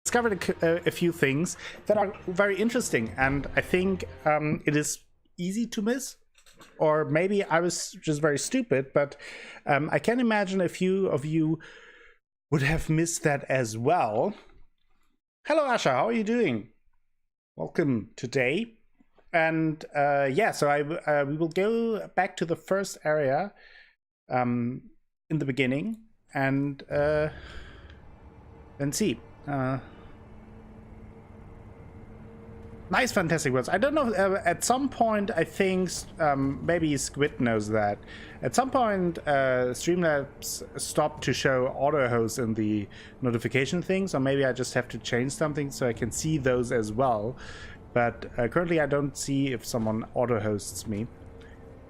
discovered a few things that are very interesting, and I think it is easy to miss. Or maybe I was just very stupid, but I can imagine a few of you would have missed that as well. Hello, Asha, how are you doing? Welcome today. And yeah, so we will go back to the first area in the beginning and see. Nice fantastic words. I don't know, at some point I think maybe Squid knows that. At some point Streamlabs stopped to show auto hosts in the notification things, or maybe I just have to change something so I can see those as well. But currently I don't see if someone auto hosts me,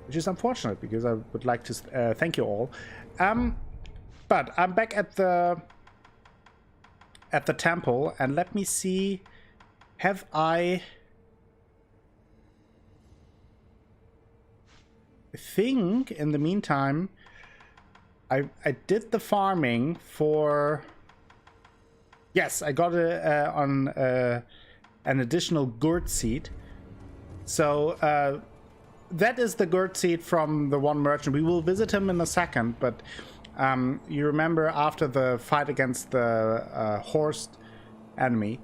which is unfortunate because I would like to thank you all. But I'm back at the temple, and let me see. Have I think in the meantime I did the farming for, yes, I got on an additional gourd seed. So that is the gourd seed from the one merchant. We will visit him in a second, but you remember after the fight against the horsed enemy,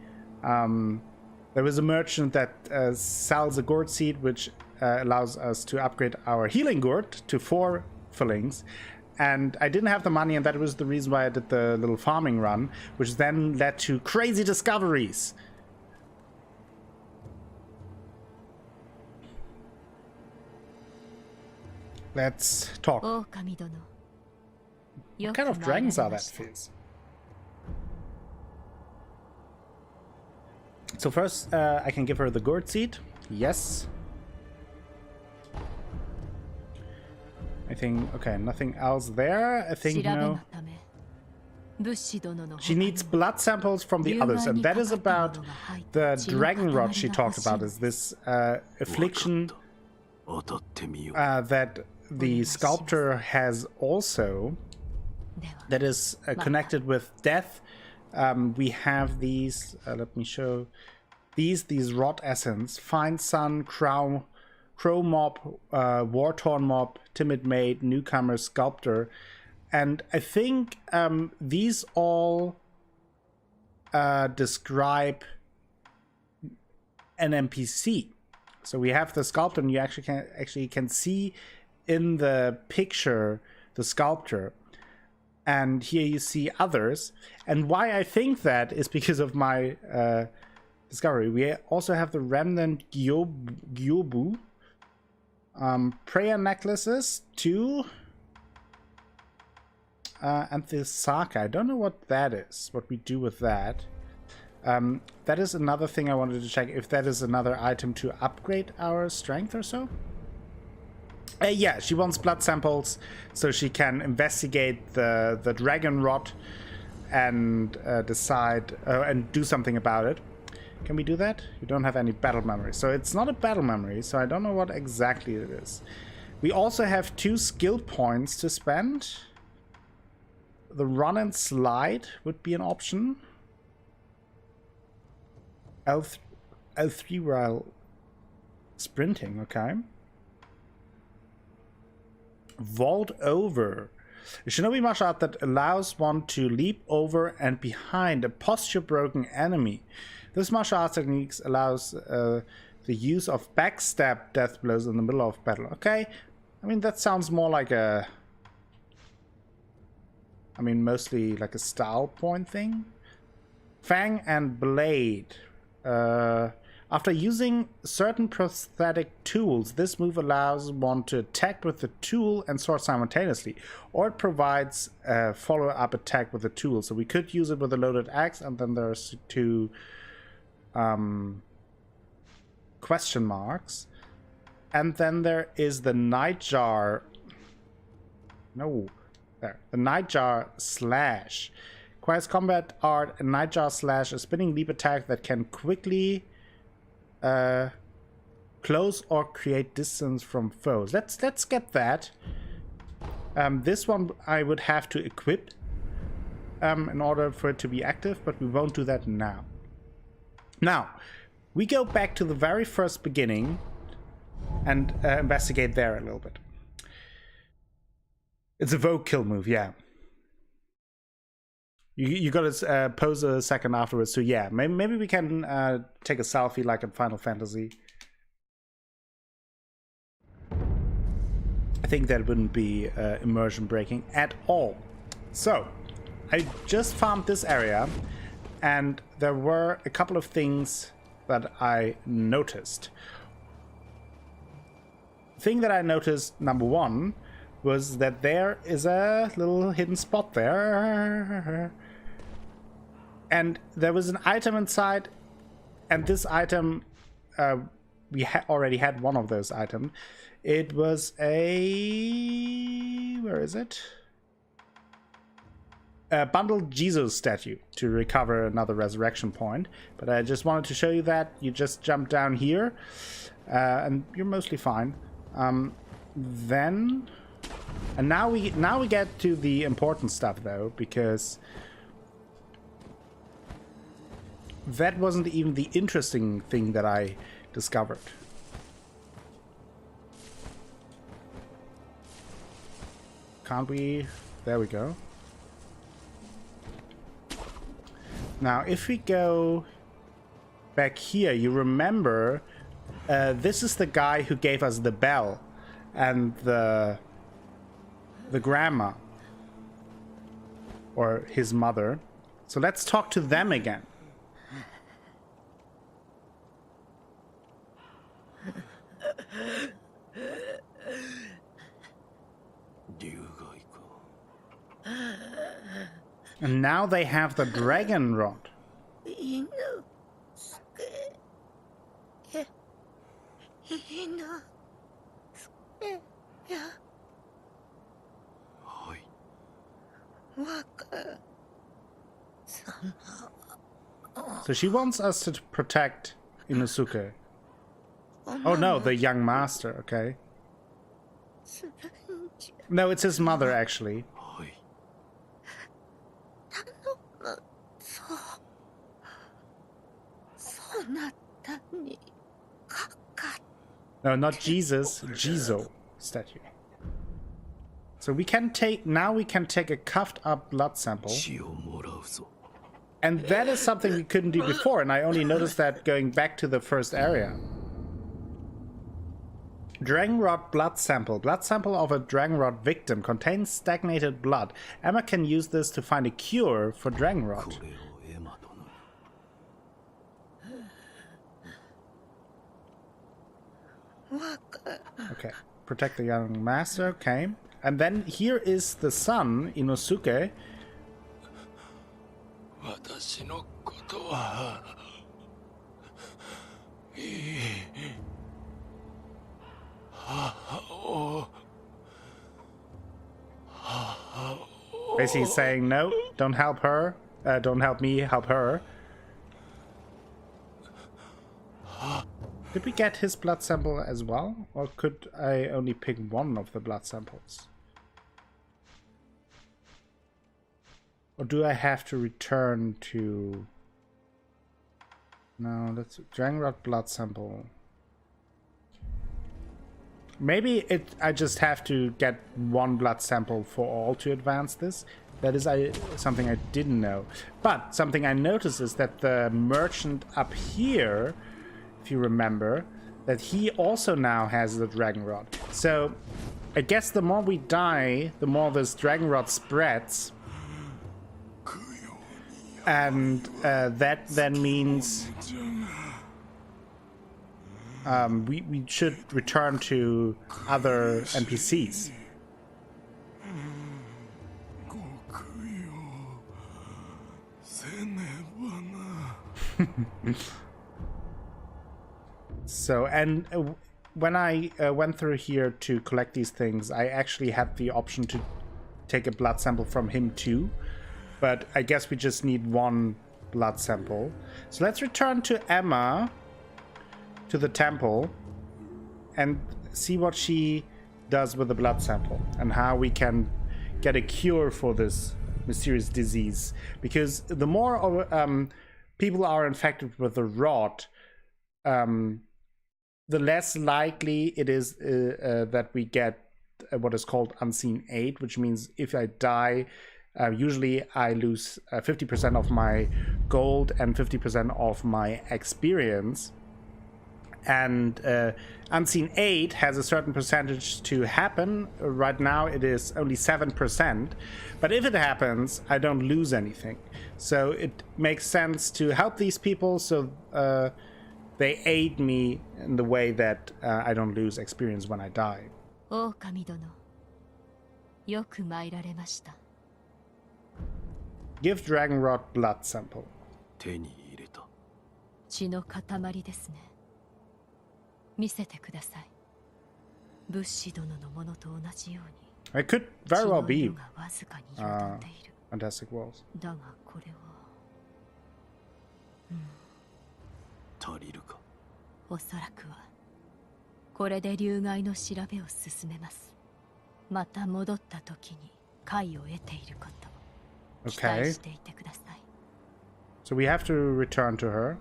there was a merchant that sells a gourd seed, which allows us to upgrade our healing gourd to 4 fillings. And I didn't have the money, and that was the reason why I did the little farming run, which then led to crazy discoveries. Let's talk. What kind of dragons are that, Fizz? So first, I can give her the gourd seed. Yes. I think, okay, nothing else there. I think, no. She needs blood samples from the others, and that is about the Dragonrot she talked about, is this affliction that the sculptor has also, that is connected with death. We have these, let me show, these rot essence, fine sun, crow mob, war-torn mob, timid maid, newcomer, sculptor. And I think these all describe an NPC. So we have the sculptor, and you actually can see in the picture the sculptor. And here you see others. And why I think that is because of my discovery. We also have the remnant Gyobu. Prayer necklaces, 2. And the Saka. I don't know what that is, what we do with that. That is another thing I wanted to check, if that is another item to upgrade our strength or so. Yeah, she wants blood samples so she can investigate the Dragonrot and decide and do something about it. Can we do that? You don't have any battle memory. So it's not a battle memory, so I don't know what exactly it is. We also have 2 skill points to spend. The run and slide would be an option. L3 while sprinting, okay. Vault over. A shinobi martial art that allows one to leap over and behind a posture broken enemy. This martial arts technique allows the use of backstab death blows in the middle of battle. Okay, I mean that sounds more like a, I mean mostly like a style point thing. Fang and blade. After using certain prosthetic tools, this move allows one to attack with the tool and sword simultaneously, or it provides a follow-up attack with the tool. So we could use it with a loaded axe, and then there's 2 question marks. And then there is the Nightjar. No, there. The Nightjar slash. Requires combat art, a Nightjar slash, a spinning leap attack that can quickly close or create distance from foes. Let's get that. This one I would have to equip. in order for it to be active, but we won't do that now. Now, we go back to the very first beginning and investigate there a little bit. It's a vogue kill move, yeah. You gotta pose a second afterwards, so yeah, maybe we can take a selfie like in Final Fantasy. I think that wouldn't be immersion breaking at all. So, I just farmed this area, and there were a couple of things that I noticed. The thing that I noticed, number one, was that there is a little hidden spot there. And there was an item inside, and this item, we already had one of those items. It was a... where is it? A bundled Jesus statue to recover another resurrection point. But I just wanted to show you that. You just jump down here, and you're mostly fine. Then... and now we get to the important stuff, though, because that wasn't even the interesting thing that I discovered. Can't we? There we go. Now, if we go back here, you remember this is the guy who gave us the bell and the grandma, or his mother. So let's talk to them again. And now they have the Dragonrot. So she wants us to protect Inosuke. Oh no, the young master, okay. No, it's his mother, actually. No, not Jesus, Jizo statue. So we can take, now we can take a cuffed up blood sample. And that is something we couldn't do before, and I only noticed that going back to the first area. Dragonrot blood sample. Blood sample of a Dragonrot victim contains stagnated blood. Emma can use this to find a cure for Dragonrot. Okay, protect the young master, okay. And then here is the son, Inosuke. Basically saying, no, don't help her. Don't help me, help her. Did we get his blood sample as well? Or could I only pick one of the blood samples? Or do I have to return to... No, that's Dragonrot blood sample. Maybe I just have to get one blood sample for all to advance this. That is something I didn't know. But something I noticed is that the merchant up here, if you remember, that he also now has the Dragonrot. So I guess the more we die, the more this Dragonrot spreads. And that then means we should return to other NPCs. So, and when I went through here to collect these things, I actually had the option to take a blood sample from him too. But I guess we just need one blood sample. So let's return to Emma, to the temple, and see what she does with the blood sample and how we can get a cure for this mysterious disease, because the more people are infected with the rot, the less likely it is that we get what is called unseen aid, which means if I die, usually I lose 50% of my gold and 50% of my experience. And unseen aid has a certain percentage to happen. Right now it is only 7%, but if it happens, I don't lose anything. So it makes sense to help these people, so they aid me in the way that I don't lose experience when I die. Give Dragonrot blood sample. It could very well be fantastic walls. Okay. So we have to return to her.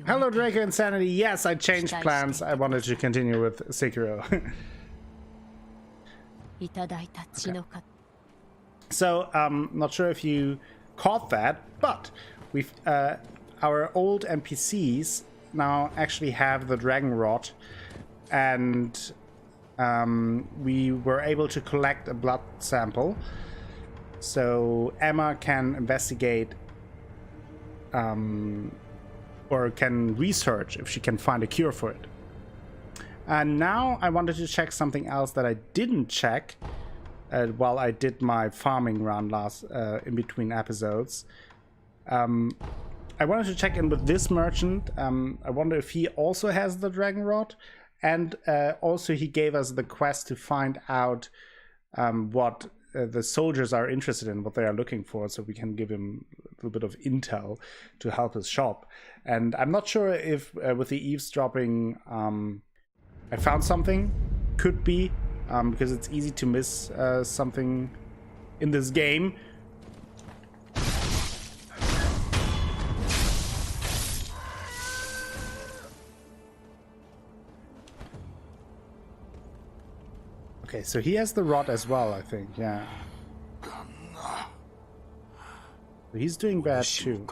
Hello, Draco Insanity. Yes, I changed plans. I wanted to continue with Sekiro. Okay. So, not sure if you caught that, but we've our old NPCs now actually have the Dragonrot, and we were able to collect a blood sample, so Emma can investigate or can research if she can find a cure for it. And now I wanted to check something else that I didn't check while I did my farming run last in between episodes. I wanted to check in with this merchant. I wonder if he also has the Dragonrot, and also he gave us the quest to find out what the soldiers are interested in, what they are looking for, so we can give him a little bit of intel to help his shop. And I'm not sure if with the eavesdropping I found something. Could be, because it's easy to miss something in this game. Okay, so he has the rod as well, I think, yeah. He's doing bad too.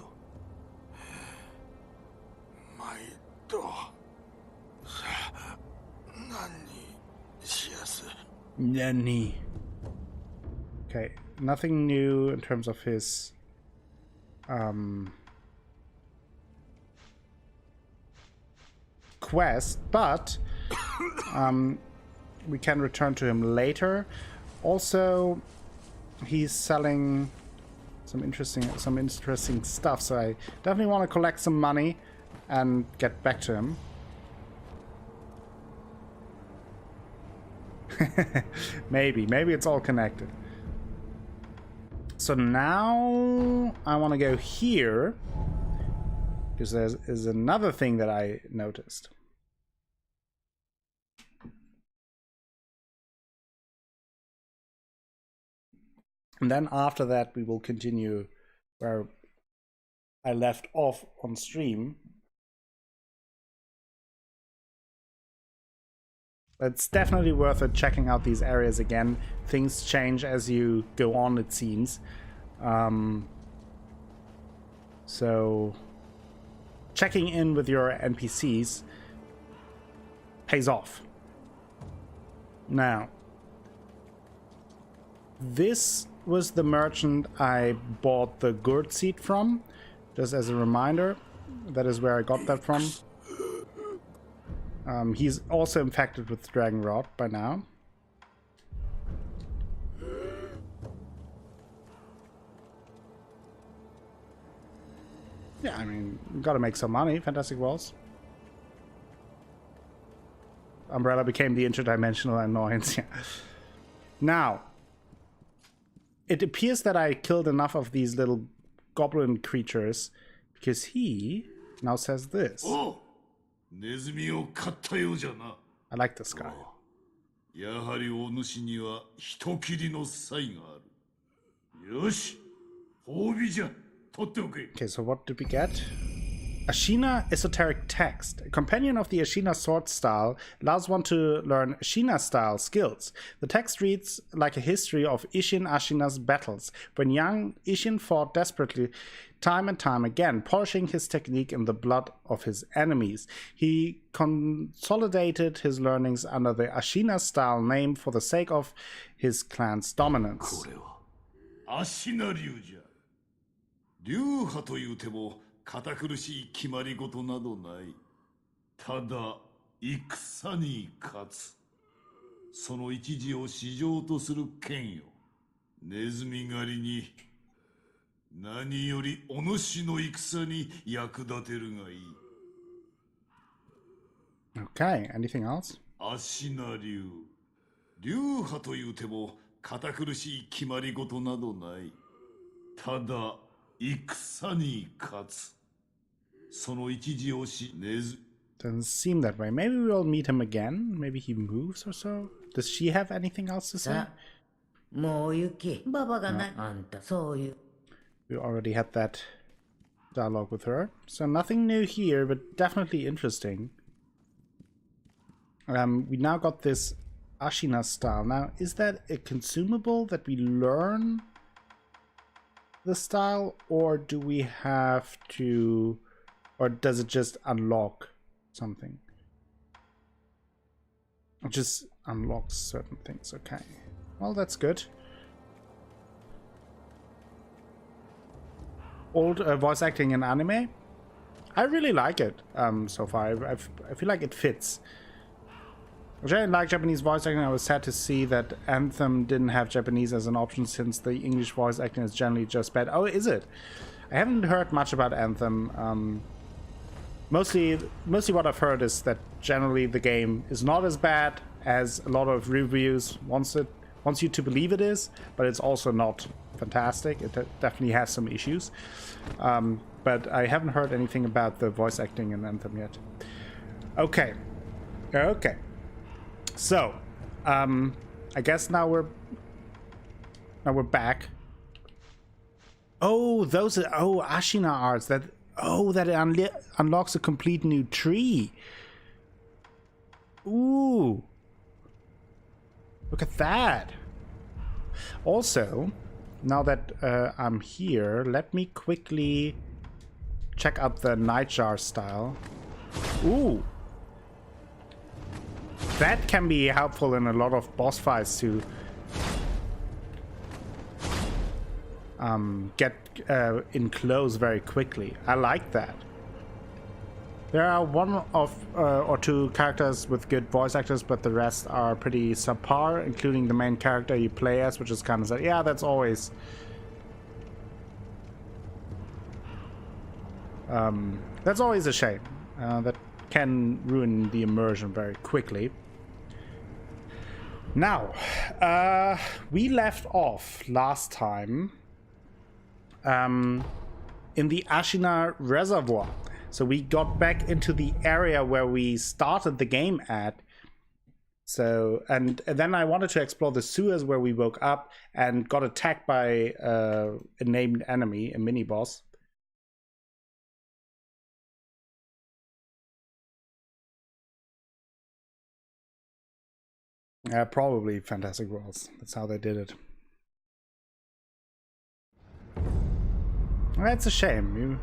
Nani. Okay, nothing new in terms of his quest, but we can return to him later. Also, he's selling some interesting stuff, so I definitely want to collect some money and get back to him. maybe it's all connected. So now I want to go here because there's another thing that I noticed. And then after that, we will continue where I left off on stream. It's definitely worth it checking out these areas again. Things change as you go on, it seems. So checking in with your NPCs pays off. Now, this was the merchant I bought the gourd seed from, just as a reminder. That is where I got that from. He's also infected with Dragonrot by now. Yeah, I mean, gotta make some money. Fantastic Walls. Umbrella became the interdimensional annoyance. Now, it appears that I killed enough of these little goblin creatures because he now says this. Oh. ネズミを買ったようじゃな。I like this guy. やはりお主には人斬りの才がある。よし、褒美じゃ。取っておけ。 Okay, so what did we get? Ashina Esoteric Text. A companion of the Ashina sword style allows one to learn Ashina style skills. The text reads like a history of Ishin Ashina's battles. When young, Ishin fought desperately time and time again, polishing his technique in the blood of his enemies. He consolidated his learnings under the Ashina style name for the sake of his clan's dominance. 芦名流じゃ。流派というても堅苦しい決まり事などない。ただ戦に勝つ。その一時を市場とする剣よ。ネズミ狩りに何よりお主の戦に役立てるがいい。Okay, anything else? 芦名流。流派というても堅苦しい決まり事などない。ただ戦に勝つ。その一時をしねず。Doesn't seem that way. Maybe we'll meet him again. Maybe he moves or so. Does she have anything else to say? もう行き。ババがない。あんたそういう。We already had that dialogue with her. So nothing new here, but definitely interesting. We now got this Ashina style. Now, is that a consumable that we learn the style, or do we have to, or does it just unlock something? It just unlocks certain things. Okay. Well, that's good. Old voice acting in anime. I really like it so far. I feel like it fits. I really like Japanese voice acting. I was sad to see that Anthem didn't have Japanese as an option since the English voice acting is generally just bad. Oh, is it? I haven't heard much about Anthem. Mostly what I've heard is that generally the game is not as bad as a lot of reviews wants you to believe it is, but it's also not fantastic. It definitely has some issues. But I haven't heard anything about the voice acting in Anthem yet. Okay. Okay. So, I guess now we're back. Oh, those are Ashina arts that unlocks a complete new tree. Ooh. Look at that. Also, now that I'm here, let me quickly check out the Nightjar style. Ooh. That can be helpful in a lot of boss fights to get in close very quickly. I like that. There are one or two characters with good voice actors, but the rest are pretty subpar, including the main character you play as, which is kind of like, yeah, that's always a shame. That can ruin the immersion very quickly. Now, we left off last time in the Ashina Reservoir. So we got back into the area where we started the game at. So, and then I wanted to explore the sewers where we woke up and got attacked by a named enemy, a mini-boss. Probably Fantastic Worlds. That's how they did it. That's a shame. You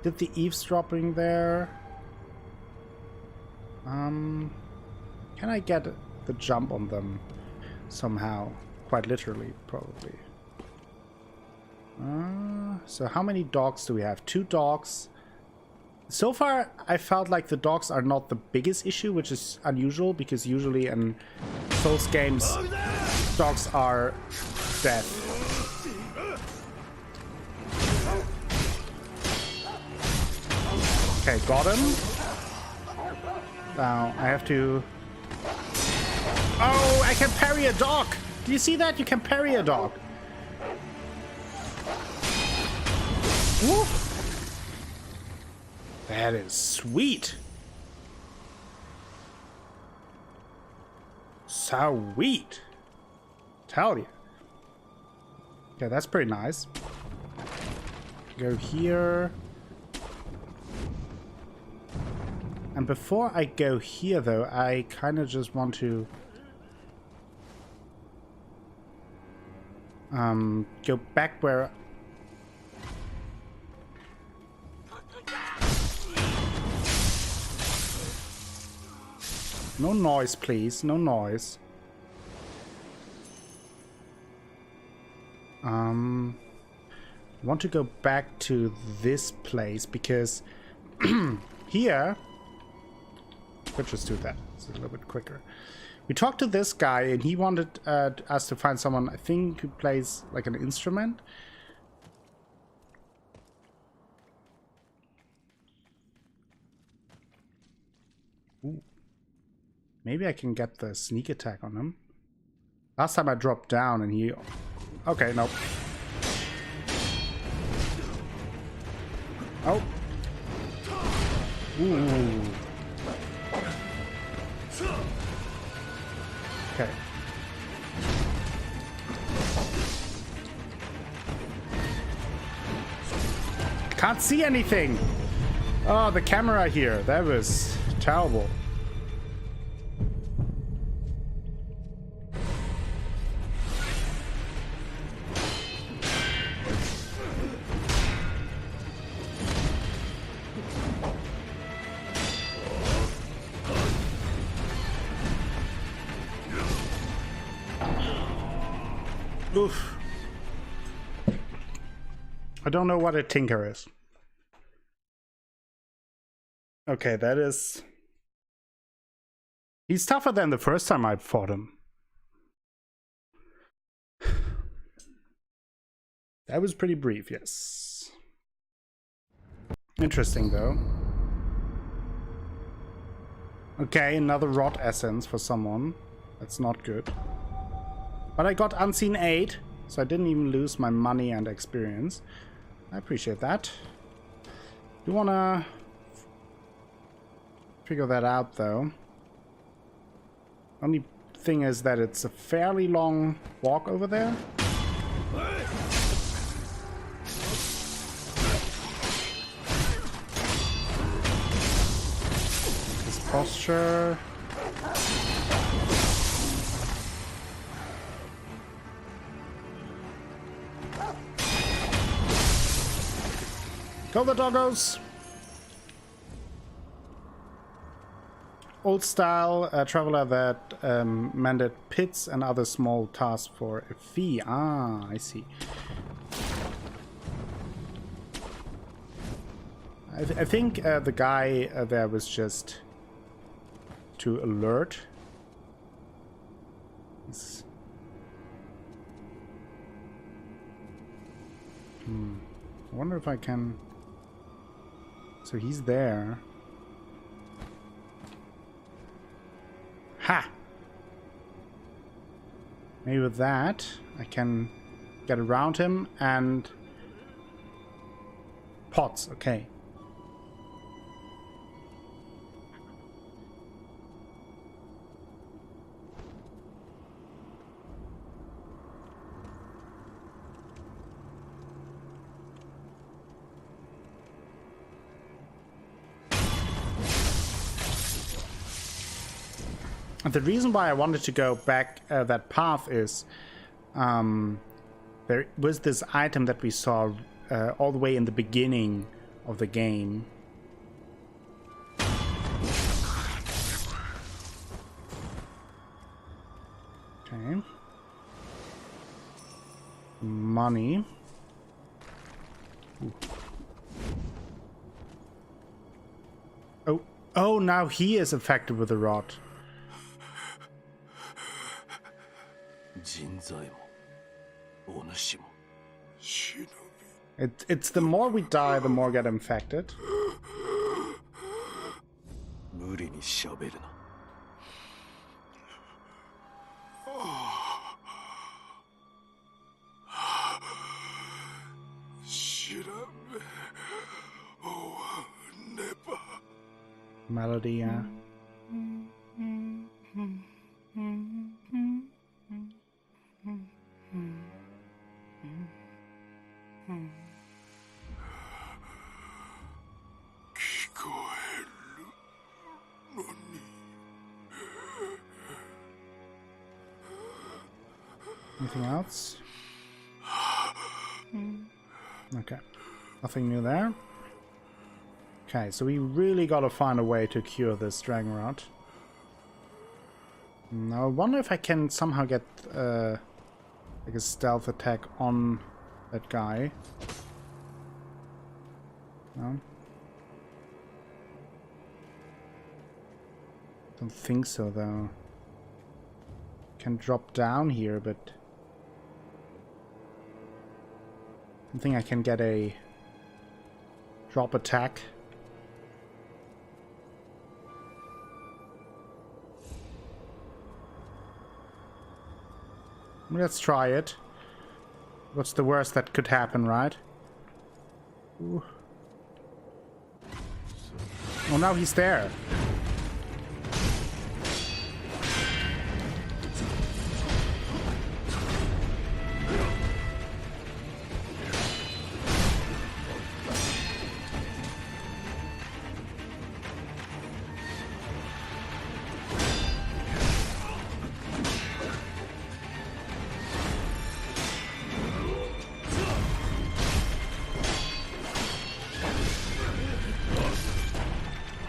did the eavesdropping there. Can I get the jump on them somehow? Quite literally, probably. So how many dogs do we have? 2 dogs. So far, I felt like the dogs are not the biggest issue, which is unusual, because usually in Souls games, dogs are death. Okay, got him. Now, I have to... Oh, I can parry a dog! Do you see that? You can parry a dog. Woo! That is sweet. Sweet. Tell you. Okay, that's pretty nice. Go here. And before I go here, though, I kind of just want to go back where... No noise, please. No noise. Want to go back to this place because here... Let's just do that. It's a little bit quicker. We talked to this guy and he wanted us to find someone, I think, who plays like an instrument. Ooh. Maybe I can get the sneak attack on him. Last time I dropped down and he... Okay, nope. Oh. Ooh. Okay. Can't see anything. Oh, the camera here. That was terrible. Oof. I don't know what a tinker is. Okay, that is... He's tougher than the first time I fought him. That was pretty brief, yes. Interesting, though. Okay, another rot essence for someone. That's not good. But I got Unseen Aid, so I didn't even lose my money and experience. I appreciate that. You wanna figure that out, though. Only thing is that it's a fairly long walk over there. His posture. Go the doggos! Old style traveler that mended pits and other small tasks for a fee. Ah, I see. I think the guy there was just to alert. I wonder if I can... So he's there. Ha! Maybe with that, I can get around him and... Pots, okay. And the reason why I wanted to go back that path is there was this item that we saw all the way in the beginning of the game. Okay. Money. Ooh. Oh, oh! Now he is affected with the rot. It's the more we die, the more get infected. Melody, yeah. Anything else? Okay. Nothing new there. Okay, so we really gotta find a way to cure this Dragonrot. Now, I wonder if I can somehow get like a stealth attack on that guy. No? Don't think so, though. Can drop down here, but I don't think I can get a drop attack. Let's try it. What's the worst that could happen, right? Ooh. Oh, now he's there.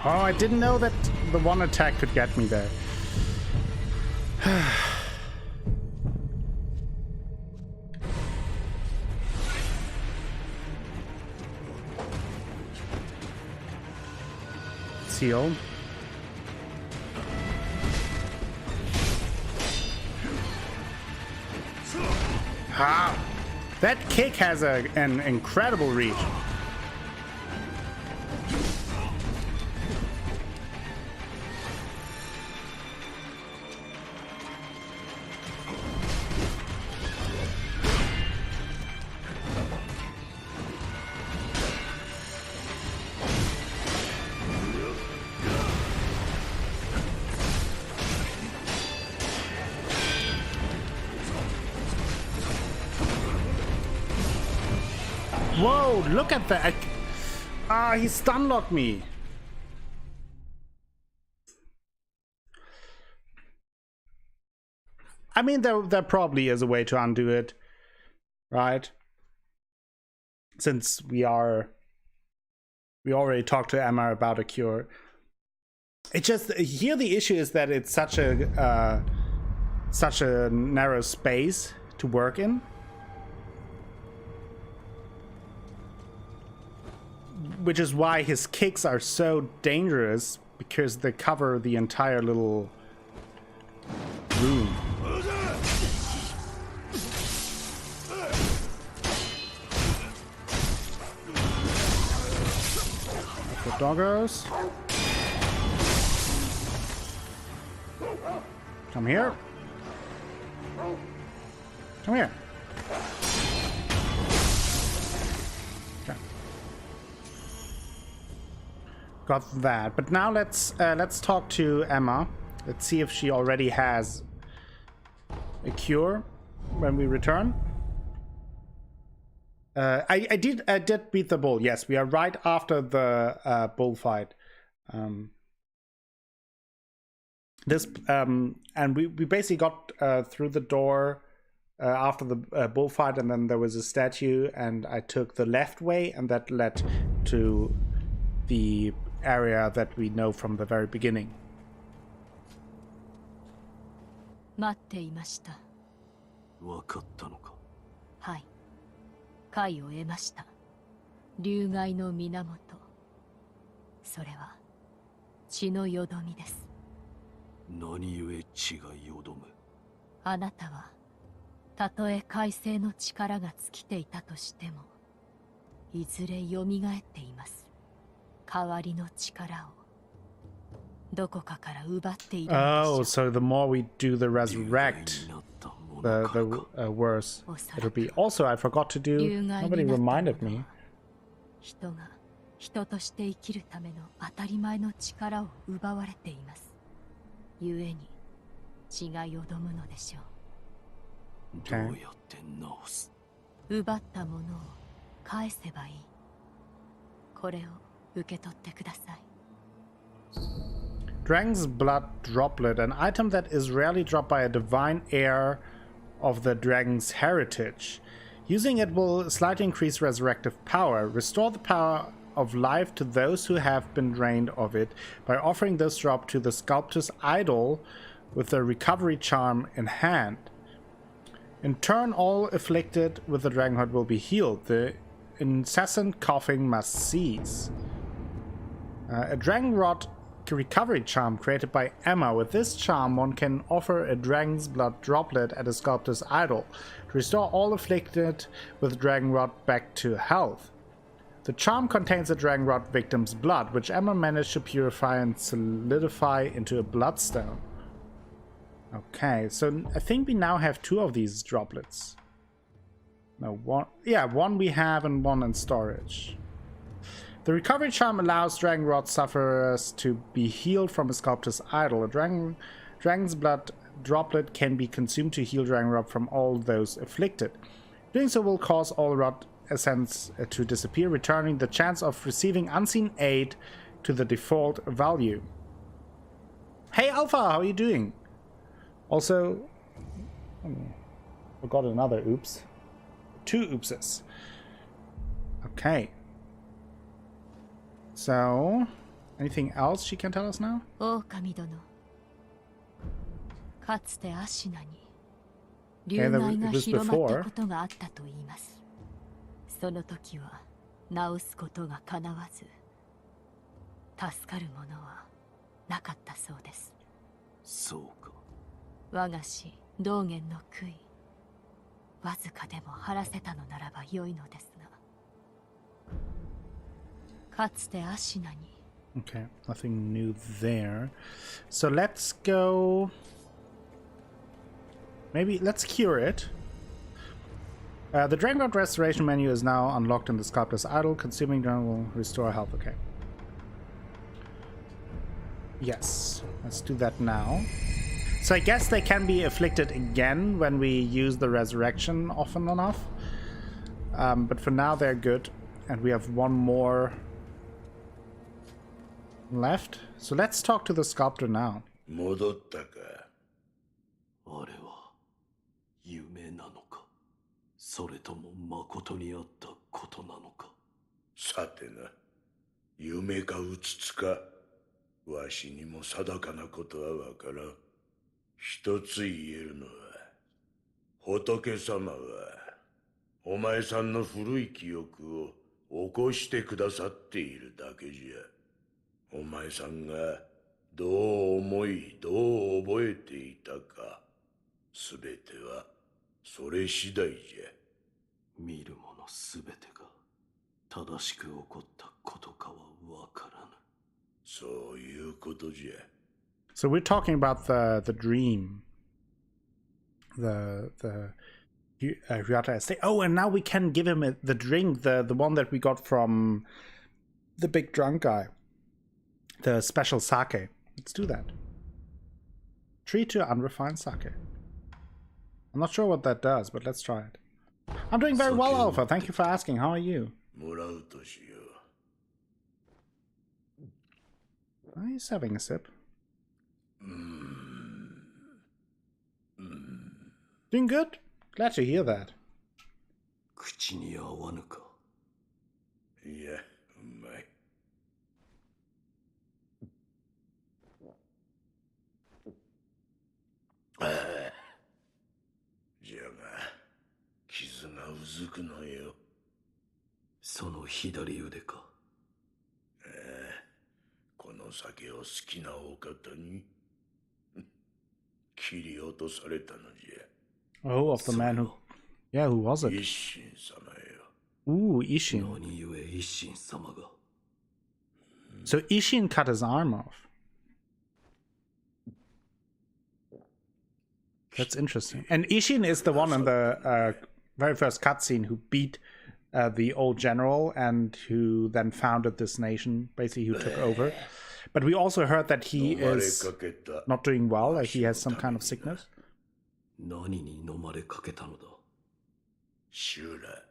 Oh, I didn't know that the one attack could get me there. Seal. Ah, that kick has an incredible reach. Whoa, look at that. Ah, he stun locked me. I mean, there probably is a way to undo it, right? Since we already talked to Emma about a cure. It just, here the issue is that it's such a narrow space to work in. Which is why his kicks are so dangerous, because they cover the entire little room. The doggos. Come here. Come here. Got that, but now let's talk to Emma. Let's see if she already has a cure when we return. I did beat the bull. Yes, we are right after the bullfight. And we basically got through the door after the bullfight, and then there was a statue, and I took the left way, and that led to the area that we know from the very beginning. 待っていました。わかったのか。はい。解を得ました。流害の源。それは血のよどみです。何故血がよどむ。あなたはたとえ海星の力が尽きていたとしても、いずれ蘇っています。代わりの力をどこかから奪っているのでしょう。 Oh, so the more we do the resurrect, the worse it'll be. Also, I forgot to do. Nobody reminded me. 人が人として生きるための当たり前の力を奪われています。故に血がよどむのでしょう。どうやって直す？奪ったものを返せばいい。これを受け取ってください。 Dragon's blood droplet, an item that is rarely dropped by a divine heir of the dragon's heritage. Using it will slightly increase resurrective power. Restore the power of life to those who have been drained of it by offering this drop to the sculptor's idol with the recovery charm in hand. In turn, all afflicted with the Dragonrot will be healed. The incessant coughing must cease. A Dragonrot recovery charm created by Emma. With this charm, one can offer a dragon's blood droplet at a sculptor's idol to restore all afflicted with Dragonrot back to health. The charm contains a Dragonrot victim's blood, which Emma managed to purify and solidify into a bloodstone. Okay, so I think we now have 2 of these droplets. No, one. Yeah, one we have and one in storage. The recovery charm allows Dragonrot sufferers to be healed from a sculptor's idol. A dragon's blood droplet can be consumed to heal Dragonrot from all those afflicted. Doing so will cause all rot essence to disappear, returning the chance of receiving unseen aid to the default value. Hey Alpha, how are you doing? Also, forgot another oops. 2 oopses. Okay. So, anything else she can tell us now? 狼殿、かつてアシナに流害が広まったことがあったと言います。その時は治すことが叶わず、助かるものはなかったそうです。そうか。我が師道元の悔い、わずかでも晴らせたのならば良いのですが。かつてアシナに。 Okay, nothing new there. So let's go. Maybe let's cure it. The Dragonrot restoration menu is now unlocked in the sculptor's idol. Consuming Dragon will restore health. Okay. Yes, let's do that now. So I guess they can be afflicted again when we use the resurrection often enough. But for now they're good. And we have one more left. So let's talk to the sculptor now. 戻ったか。あれは夢なのか、それとも誠にあったことなのか。さてな、夢かうつつか、わしにも定かなことはわからん。一つ言えるのは、仏様はお前さんの古い記憶を起こしてくださっているだけじゃ。お前さんがどう思い、どう覚えていたか、すべてはそれ次第じゃ。見るものすべてが正しく起こったことかはわからぬ。そういうことじゃ。So we're talking about the dream. The Ryota estate. Oh, and now we can give him the drink, the one that we got from the big drunk guy. The special sake. Let's do that. Treat to unrefined sake. I'm not sure what that does, but let's try it. I'm doing very well, Alpha. Thank you for asking. How are you? もらうとしよう。Oh, he's having a sip. Doing good? Glad to hear that. 口に合わぬか。いや、うまい。ああ。じゃが、傷がうずくのよ。その左腕か。ああ、この酒を好きなお方に切り落とされたのじゃ。Oh, of the man who... Yeah, who was it? 一心様よ。Ooh, Ishin. 何故一心様が。So Ishin cut his arm off. That's interesting. And Ishin is the one in the very first cutscene who beat the old general and who then founded this nation, basically who took over. But we also heard that he is not doing well, like he has some kind of sickness. 何に飲まれかけたのだ。修羅。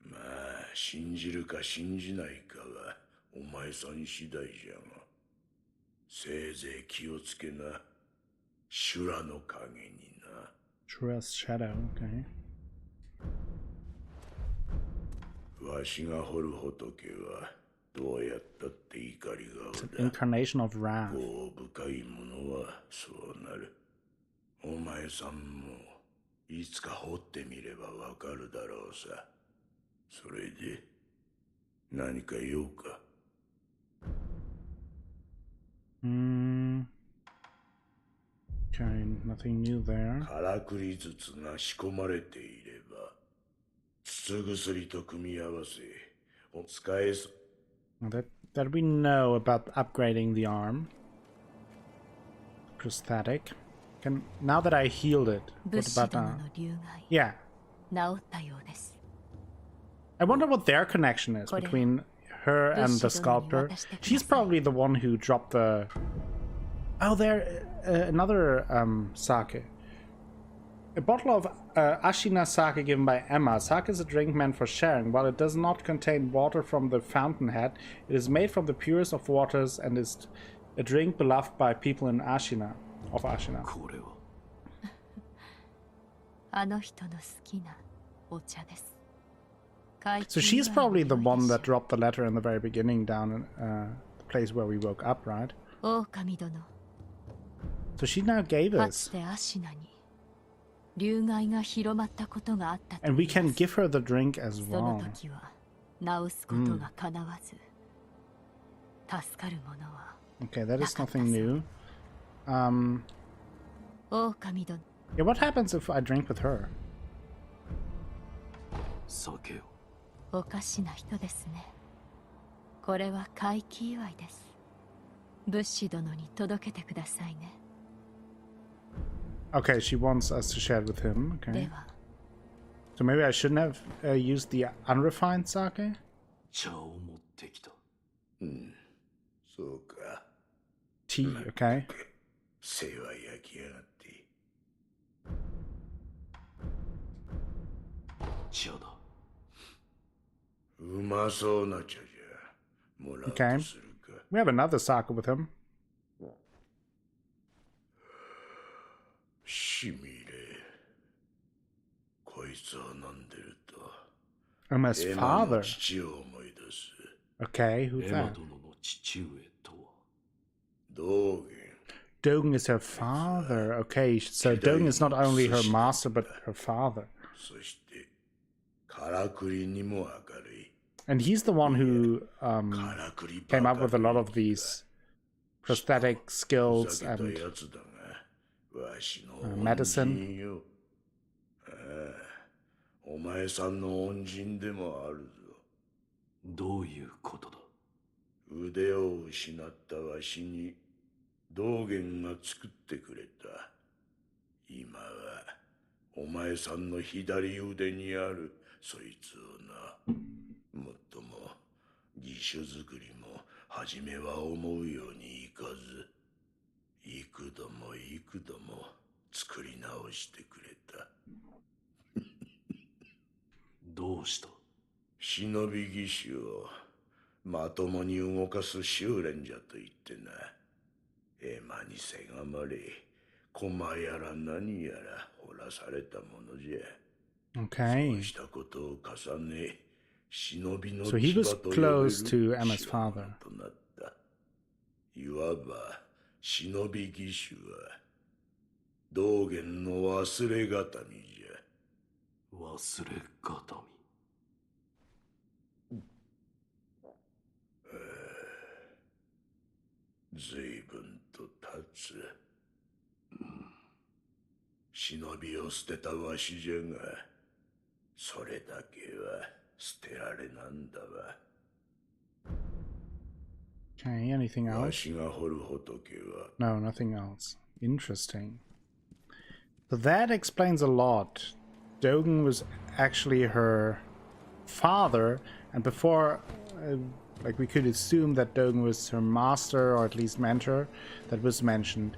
まあ信じるか信じないかはお前さん次第じゃが、せいぜい気をつけな。修羅の影にな。 Shura's shadow, okay. わしが掘る仏はどうやったって怒り顔だ。 Incarnation of wrath. こう深いものはそうなる。お前さんもいつか掘ってみればわかるだろうさ。それで何か用か。Okay, nothing new there. からくりずつが仕込まれていれば筒薬と組み合わせお使えそ。 Well, that we know about upgrading the arm. Prosthetic. Now that I healed it, 武 what 士 about 殿 now? の流害 Yeah. 治ったようです。 I wonder what their connection is between her and the sculptor. She's probably the one who dropped the... Oh, there... another sake. A bottle of Ashina sake given by Emma. Sake is a drink meant for sharing. While it does not contain water from the fountainhead, it is made from the purest of waters and is a drink beloved by people in Ashina. Of Ashina. これはあの人の好きなお茶です。 So she's probably the one that dropped the letter in the very beginning down in the place where we woke up, right? 狼殿、 So she now gave かつ us. てアシナに流害が広まったことがあったと And 言 we いま can す。 give her the drink as その well. 時は治すことが叶わず、助かる者は Okay, that is nothing new. Yeah, 狼殿、 what happens if I drink with her? 酒を。おかしな人ですね。これは回帰祝いです。武士殿に届けてくださいね。 Okay, she wants us to share it with him. で Okay. は、 So maybe I shouldn't have used the unrefined sake? 茶を持ってきた。そうか。 Tea, okay. 世話焼きやがって。茶だ。うまそうな茶じゃ。もらう Okay. とするか。 We have another sake with him. しみれ。こいつを飲んでると Emma's エマの father. 父を思い出す。 Okay, who's エマ that? 殿の父上とは。道元。 Dogen is her father. Okay, so Dogen is not only her master, but her father. そしてからくりにも明るい。 And he's the one who からくり came バ up カ with a lot of these prosthetic ふ skills ざけた and やつだが、わしの medicine. 恩人よ。ああ、お前さんの恩人でもあるぞ。どういうことだ。腕を失ったわしに道元が作ってくれた。今はお前さんの左腕にあるそいつをな。もっとも義手作りも初めは思うようにいかず、幾度も幾度も作り直してくれた。どうした。忍び義手をまともに動かす修練じゃと言ってな。エマにせがまれ、駒やら何やら掘らされたものじゃ。そう Okay. したことを重ね、忍びの So he 牙 was と呼べる close to Emma's 代 father. 物となった。いわば忍び義手は道元の忘れがたみじゃ。忘れがたみ。随分と経つ。忍びを捨てたわしじゃが、それだけは捨てられなんだわ。 Okay, anything わ else? しが掘る仏は No, nothing else. Interesting. So that explains a lot. Dogen was actually her father, and before Like, we could assume that Dogen was her master, or at least mentor. That was mentioned.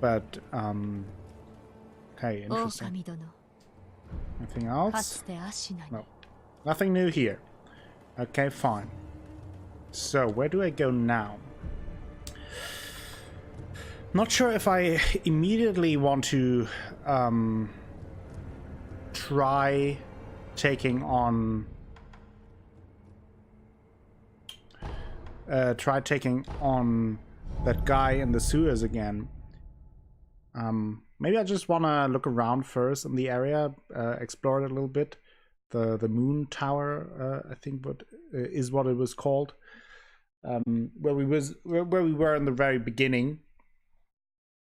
But, okay, interesting. 狼殿 Anything か else? つてアシナに No. Nothing new here. Okay, fine. So, where do I go now? Not sure if I immediately want to try taking on that guy in the sewers again. Maybe I just want to look around first in the area, explore it a little bit. The moon tower, I think is what it was called, where we were in the very beginning.